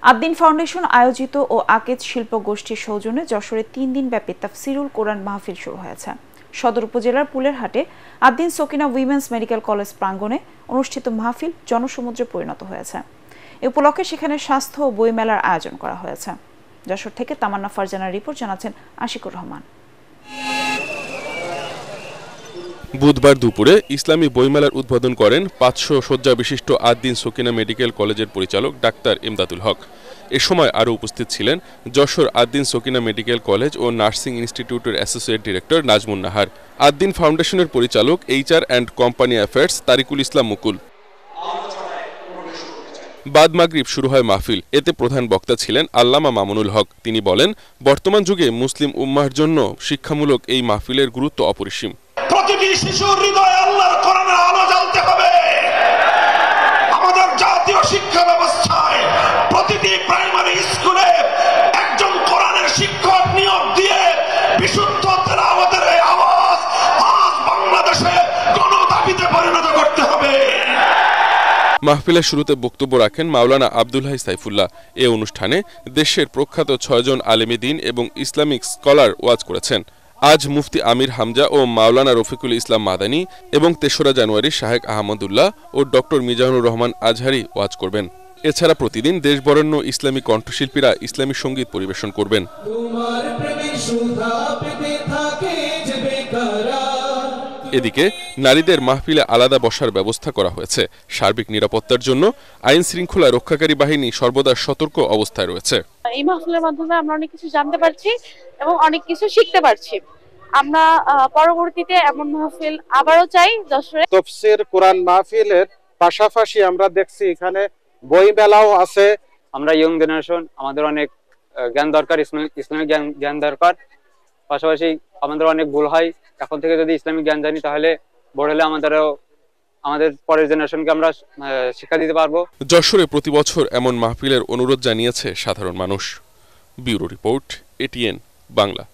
Ad-din foundation আয়োজিত ও আকেজ শিল্প গোষ্ঠীর সৌজন্যে যশোরে ৩ দিনব্যাপী তাফসিরুল কোরআন মাহফিল শুরু হয়েছে। সদর উপজেলার পুলেরহাটে Addin Sakina women's medical college প্রাঙ্গণে অনুষ্ঠিত মাহফিল জনসমুদ্রে পরিণত হয়েছে। এ উপলক্ষে সেখানে স্বাস্থ্য ও বই মেলার আয়োজন করা হয়েছে। যশোর থেকে তামান্না ফারজানার রিপোর্ট, জানাচ্ছেন আশিকুর রহমান। বুধবার দুপুরে ইসলামী বইমেলার উদ্বোধন করেন ৫০০ শয্যা বিশিষ্ট আদ্দিন সকিনা মেডিকেল কলেজের পরিচালক ডাক্তার ইমদাদুল হক। এ সময় আরও উপস্থিত ছিলেন যশোর আদ্দিন সকিনা মেডিকেল কলেজ ও নার্সিং ইনস্টিটিউটের অ্যাসোসিয়েট ডিরেক্টর নাজমুন নাহার, আদ্দিন ফাউন্ডেশনের পরিচালক HR and company affairs Tarikul Islam Mukul. বাদ মাগরিব শুরু হয় মাহফিল। এতে প্রধান বক্তা ছিলেন আল্লামা মামুনুল হক। তিনি বলেন, বর্তমান যুগে মুসলিম উম্মাহর জন্য শিক্ষামূলক এই মাহফিলের গুরুত্ব অপরিসীম। প্রতিটি শিশুর হৃদয়ে আল্লাহর কোরআনের আলো জ্বলতে হবে। আমাদের জাতীয় শিক্ষা ব্যবস্থায় প্রতিটি প্রাইমারি স্কুলে একজন কোরআনের শিক্ষক নিয়োগ দিয়ে বিশুদ্ধ তেলাওয়াতের এই আওয়াজ আজ বাংলাদেশে গণদাবিতে পরিণত করতে হবে। মাহফিলের শুরুতে বক্তব্য রাখেন মাওলানা আব্দুল হাই সাইফুল্লাহ। এ অনুষ্ঠানে দেশের প্রখ্যাত ৬ জন আলেমে দ্বীন এবং ইসলামিক স্কলার ওয়াজ করেছেন। আজ মুফতি আমির হামজা ও মাওলানা রফিকুল ইসলাম মাদানী এবং ৩রা জানুয়ারি শাহেক আহমদুল্লাহ ও ডক্টর মিজানুর রহমান আজহারি ওয়াজ করবেন। এছাড়া প্রতিদিন দেশ বরেণ্য ইসলামী কণ্ঠশিল্পীরা ইসলামী সঙ্গীত পরিবেশন করবেন। এদিকে নারীদের মাহফিলে আলাদা বসার ব্যবস্থা করা হয়েছে। সার্বিক নিরাপত্তার জন্য আইন শৃঙ্খলা রক্ষাকারী বাহিনী সর্বদা সতর্ক অবস্থায় রয়েছে। এই মাহফিলের মাধ্যমে আমরা অনেক কিছু জানতে পারছি এবং অনেক কিছু শিখতে পারছি। আমরা পরবর্তীতে এমন মাহফিল আবারও চাই যশোরে। তাফসীর কোরআন মাহফিলের পাশাপাশি আমরা দেখছি এখানে বই মেলাও আছে। আমরা ইয়ং জেনারেশন, আমাদের অনেক জ্ঞান দরকার, ইসলামিক জ্ঞান দরকার। পাশাপাশি আমাদের অনেক ভুল হয়। এখন থেকে যদি ইসলামিক জ্ঞান জানি তাহলে বড় হলে আমাদের পরের জেনারেশনকে আমরা শিক্ষা দিতে পারবো। যশোরে প্রতি বছর এমন মাহফিলের অনুরোধ জানিয়েছে সাধারণ মানুষ। Bureau report, ATN Bangla.